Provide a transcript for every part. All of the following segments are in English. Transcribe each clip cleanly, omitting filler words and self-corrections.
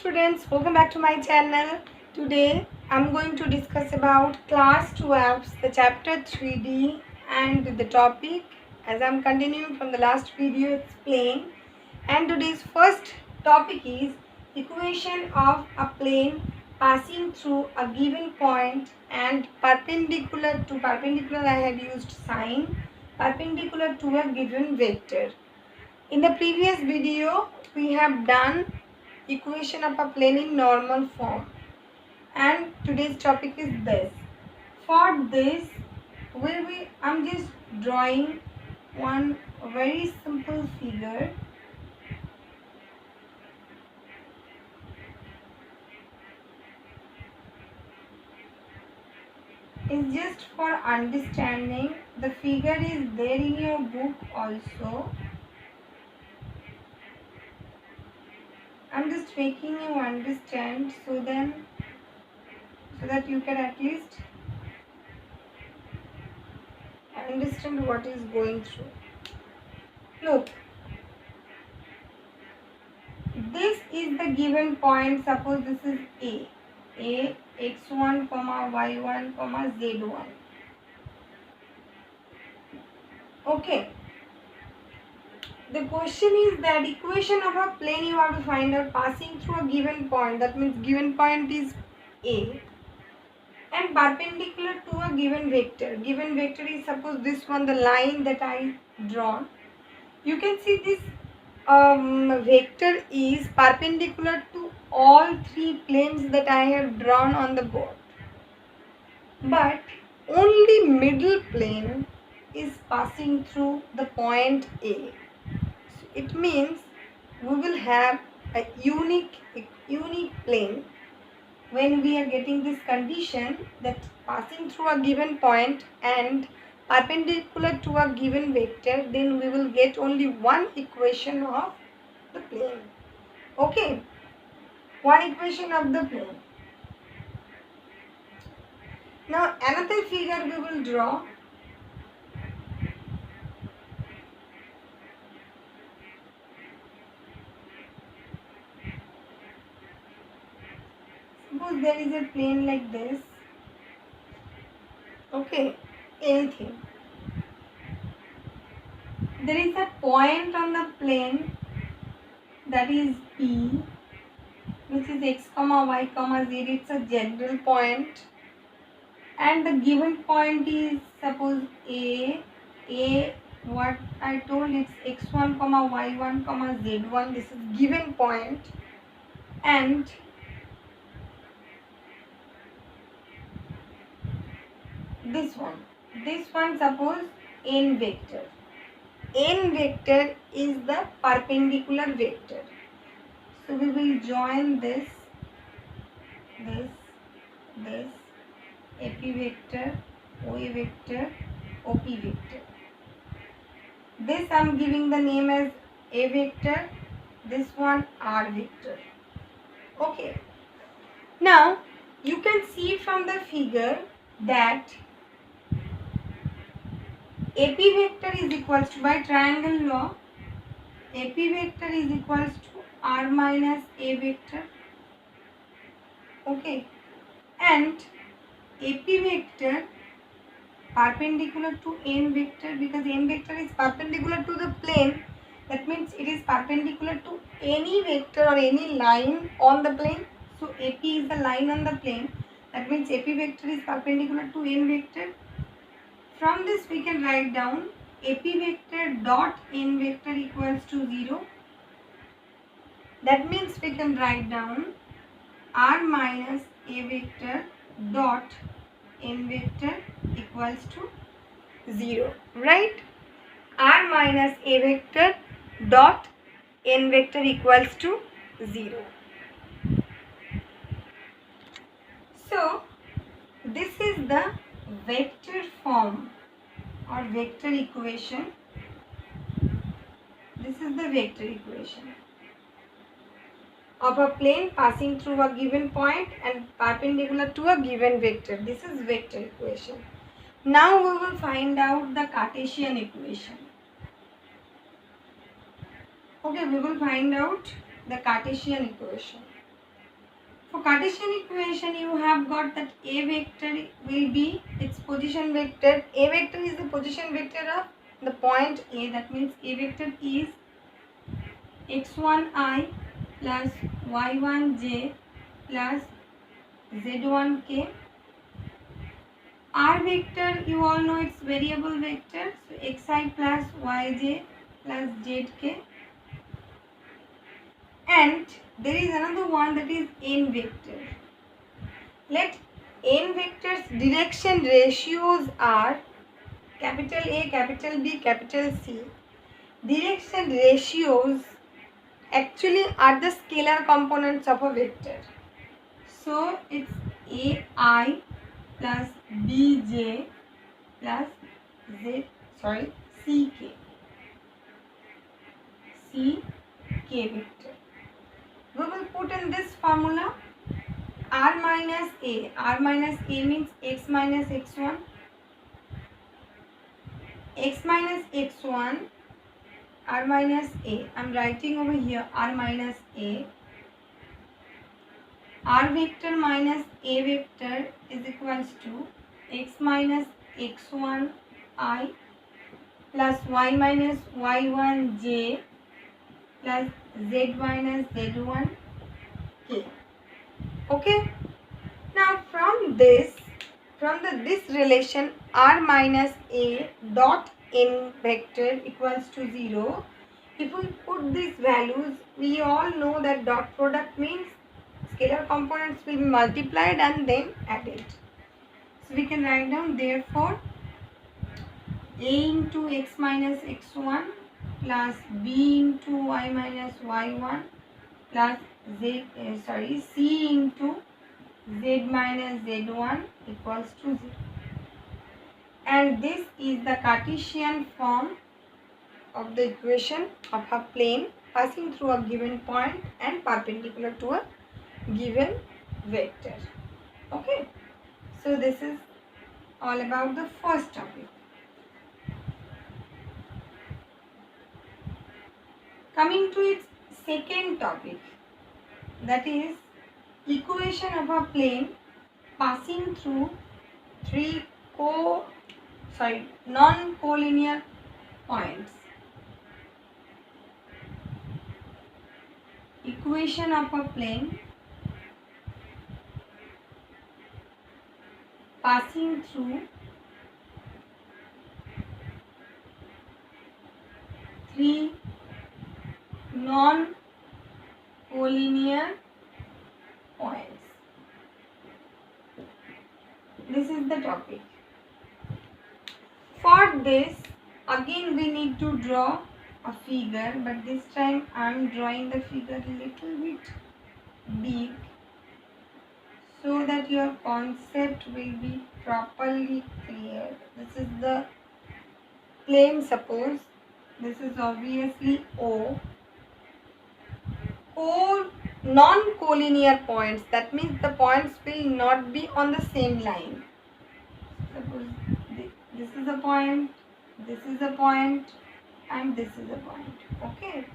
students, welcome back to my channel. Today I'm going to discuss about class 12, the chapter 3D, and the topic, as I'm continuing from the last video, it's plane. And today's first topic is equation of a plane passing through a given point and perpendicular I have used sign, perpendicular to a given vector. In the previous video we have done equation of a plane in normal form, and today's topic is this. For this I'm just drawing one very simple figure. It's just for understanding. The figure is there in your book also. I'm just making you understand so that you can at least understand what is going through. Look, this is the given point. Suppose this is a x1 comma y1 comma z1. Okay, the question is that equation of a plane you have to find out passing through a given point. That means given point is a and perpendicular to a given vector. Given vector is, suppose this one, the line that I drawn. You can see this vector is perpendicular to all three planes that I have drawn on the board, but only middle plane is passing through the point A. So it means we will have a unique plane when we are getting this condition that passing through a given point and perpendicular to a given vector, then we will get only one equation of the plane. Okay, one equation of the plane. Now another figure we will draw. Suppose there is a plane like this. Okay, anything. There is a point on the plane that is P, which is x comma y comma z. It's a general point, and the given point is, suppose a what I told, it's x1 comma y1 comma z1. This is given point, and this one suppose n vector. N vector is the perpendicular vector. So we will join this, AP vector, OA vector, OP vector. This I am giving the name as A vector, this one R vector. Okay. Now you can see from the figure that AP vector is equals to, by triangle law, AP vector is equals to R minus A vector. Okay, and AP vector perpendicular to n vector, because n vector is perpendicular to the plane. That means it is perpendicular to any vector or any line on the plane. So AP is the line on the plane. That means AP vector is perpendicular to n vector. From this we can write down AP vector dot n vector equals to 0. That means we can write down R minus A vector dot n vector equals to 0. Right? R minus A vector dot n vector equals to 0. So this is the vector form or vector equation. This is the vector equation of a plane passing through a given point and perpendicular to a given vector. This is vector equation. Now we will find out the Cartesian equation. Okay, we will find out the Cartesian equation. For Cartesian equation, you have got that A vector will be its position vector. A vector is the position vector of the point A. That means A vector is x1i plus y1j plus z1k. R vector, you all know it's variable vector. So xi plus yj plus zk. And there is another one, that is n vector. Let n vectors direction ratios are capital A, capital B, capital C. Direction ratios actually are the scalar components of a vector. So it's AI plus BJ plus CK. CK vector. We will put in this formula R minus A. R minus A means x minus x1. X minus x1. R minus A. I am writing over here R minus A. R vector minus A vector is equals to x minus x1 I plus y minus y1 j plus z minus z1 k. Okay. Now from this relation R minus A dot n vector equals to 0. If we put these values, we all know that dot product means scalar components will be multiplied and then added. So we can write down, therefore A into x minus x1 plus B into y minus y1 plus C into z minus z1 equals to 0. And this is the Cartesian form of the equation of a plane passing through a given point and perpendicular to a given vector. Okay, so this is all about the first topic. Coming to its second topic, that is equation of a plane passing through three non-collinear points. Equation of a plane passing through three non-collinear points. This is the topic. For this, again we need to draw a figure, but this time I am drawing the figure a little bit big so that your concept will be properly clear. This is the plane, suppose this is obviously O. Non-collinear points, that means the points will not be on the same line. Suppose this is a point, this is a point, and this is a point. Okay,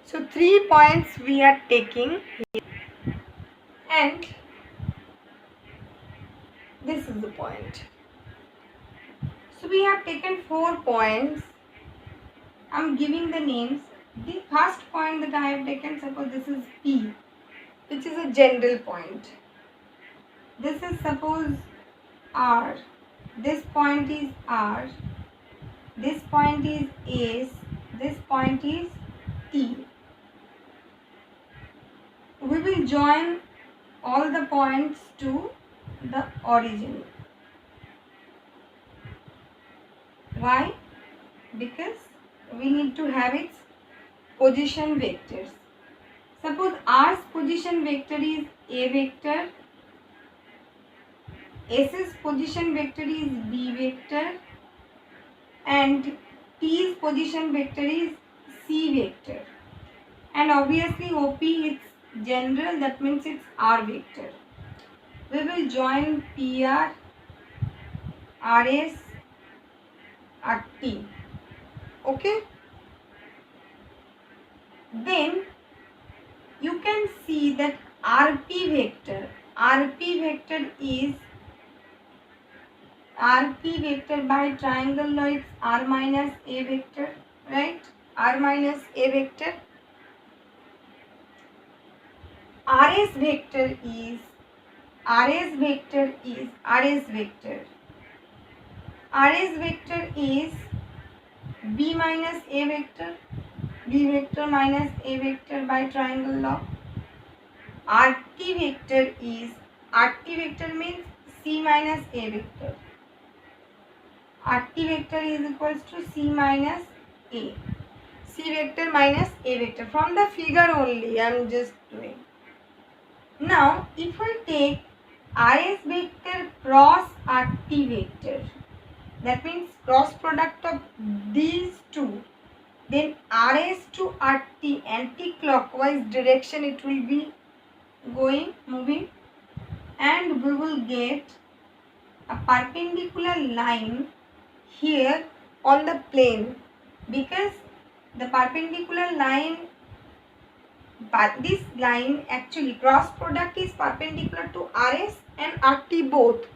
so 3 points we are taking here, and this is the point. So we have taken 4 points. I am giving the names. The first point that I have taken, suppose this is P, which is a general point. This is suppose R. This point is R. This point is S. This point is T. We will join all the points to the origin. Why? Because we need to have its position vectors. Suppose R's position vector is A vector, S's position vector is B vector, and T's position vector is C vector. And obviously OP is general, that means it's R vector. We will join PR, RS, RT. Okay? Then you can see that rp vector by triangle law is r minus a vector, right? R minus a vector. rs vector is b minus a vector, b vector minus a vector by triangle law. rt vector means c minus a vector. rt vector is equals to c minus a. C vector minus a vector. From the figure only I am just doing. Now if we take rs vector cross rt vector, that means cross product of these two, then rs to rt anti-clockwise direction it will be moving, and we will get a perpendicular line here on the plane, because the perpendicular line, but this line actually cross product is perpendicular to rs and rt both.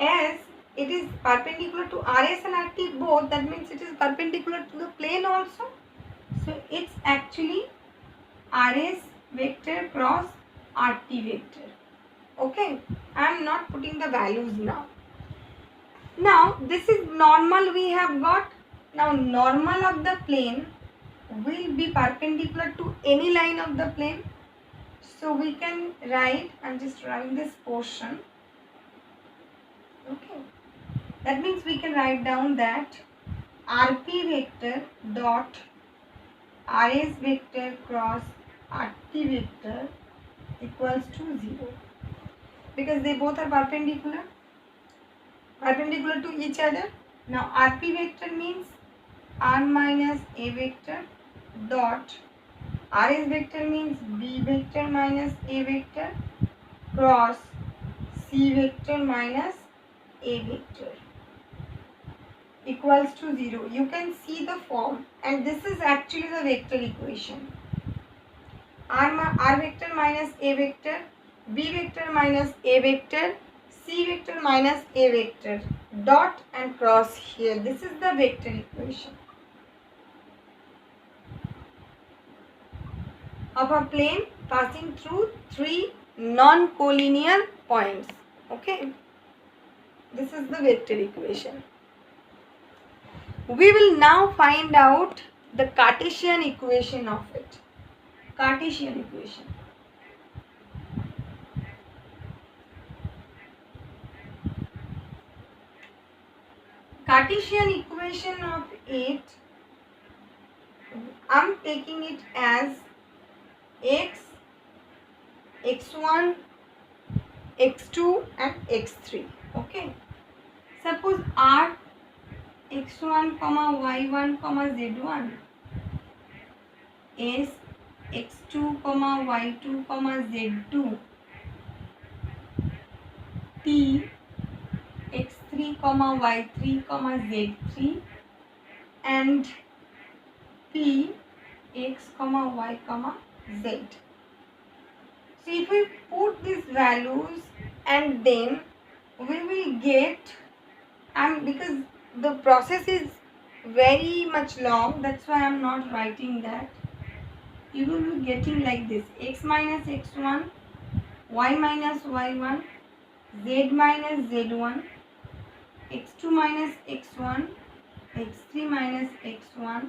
As it is perpendicular to rs and rt both, that means it is perpendicular to the plane also. So it's actually rs vector cross rt vector. Okay, I am not putting the values now. Now this is normal we have got. Now normal of the plane will be perpendicular to any line of the plane. So we can write, I'm just writing this portion. Okay, that means we can write down that rp vector dot rs vector cross rt vector equals to 0, because they both are perpendicular to each other. Now rp vector means r minus a vector dot rs vector means b vector minus a vector cross c vector minus a vector equals to 0. You can see the form, and this is actually the vector equation. R vector minus a vector, b vector minus a vector, c vector minus a vector, dot and cross here. This is the vector equation of a plane passing through three non-collinear points. Okay, this is the vector equation. We will now find out the Cartesian equation of it. Cartesian equation. Cartesian equation of it, I am taking it as x, x1, x2 and x3. Okay, suppose r x1 comma y1 comma z1, s x2 comma y2 comma z2, t x3 comma y3 comma z3, and p x comma y comma z. So if we put these values, and then we will get, and because the process is very much long, that's why I am not writing that. You will be getting like this: x minus x1, y minus y1, z minus z1, x2 minus x1, x3 minus x1,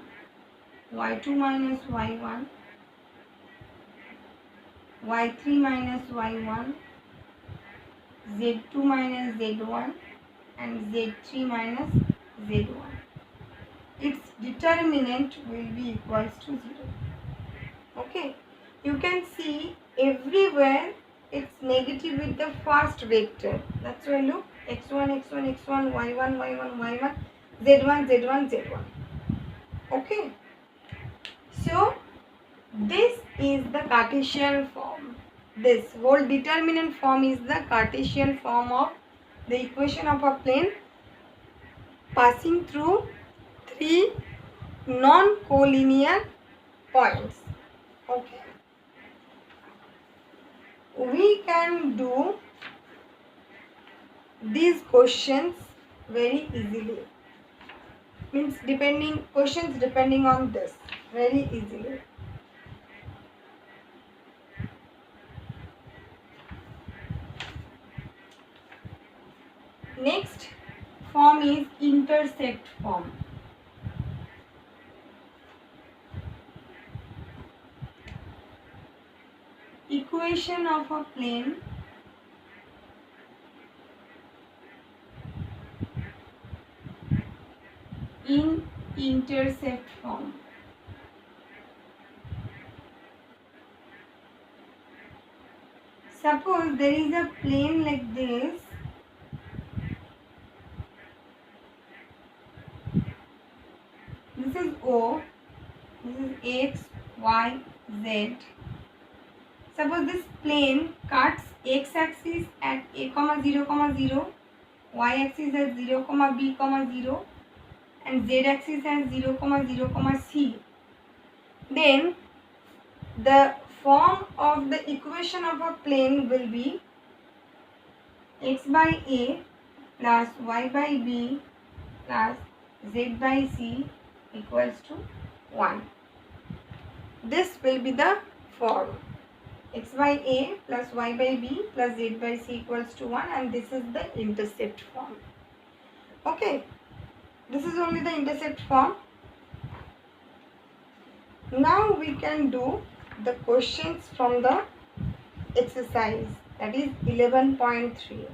y2 minus y1, y3 minus y1, z2 minus z1, and z3 minus z1. Its determinant will be equals to 0. Okay, you can see everywhere it's negative with the first vector. That's why look, x1, x1, x1, y1, y1, y1, z1, z1, z1. Okay, so this is the Cartesian form. This whole determinant form is the Cartesian form of the equation of a plane passing through three non-collinear points. Okay. we can do these questions very easily. Means questions depending on this very easily. Next form is intersect form. Equation of a plane in intercept form. Suppose there is a plane like this. This is O, this is X, Y, Z. Suppose this plane cuts x-axis at a, 0, 0, y-axis at 0, b, 0, and z-axis at 0, 0, c. Then the form of the equation of a plane will be x by a plus y by b plus z by c equals to 1. This will be the form. X by a plus y by b plus z by c equals to 1, and this is the intercept form. Okay, this is only the intercept form. Now we can do the questions from the exercise, that is 11.3.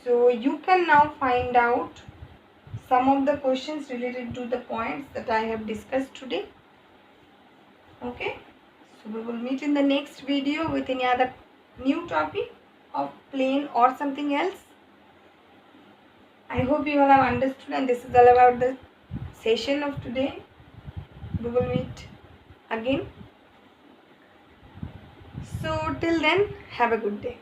So you can now find out some of the questions related to the points that I have discussed today. Okay, so we will meet in the next video with any other new topic of plane or something else. I hope you all have understood, and this is all about the session of today. We will meet again. So till then, have a good day.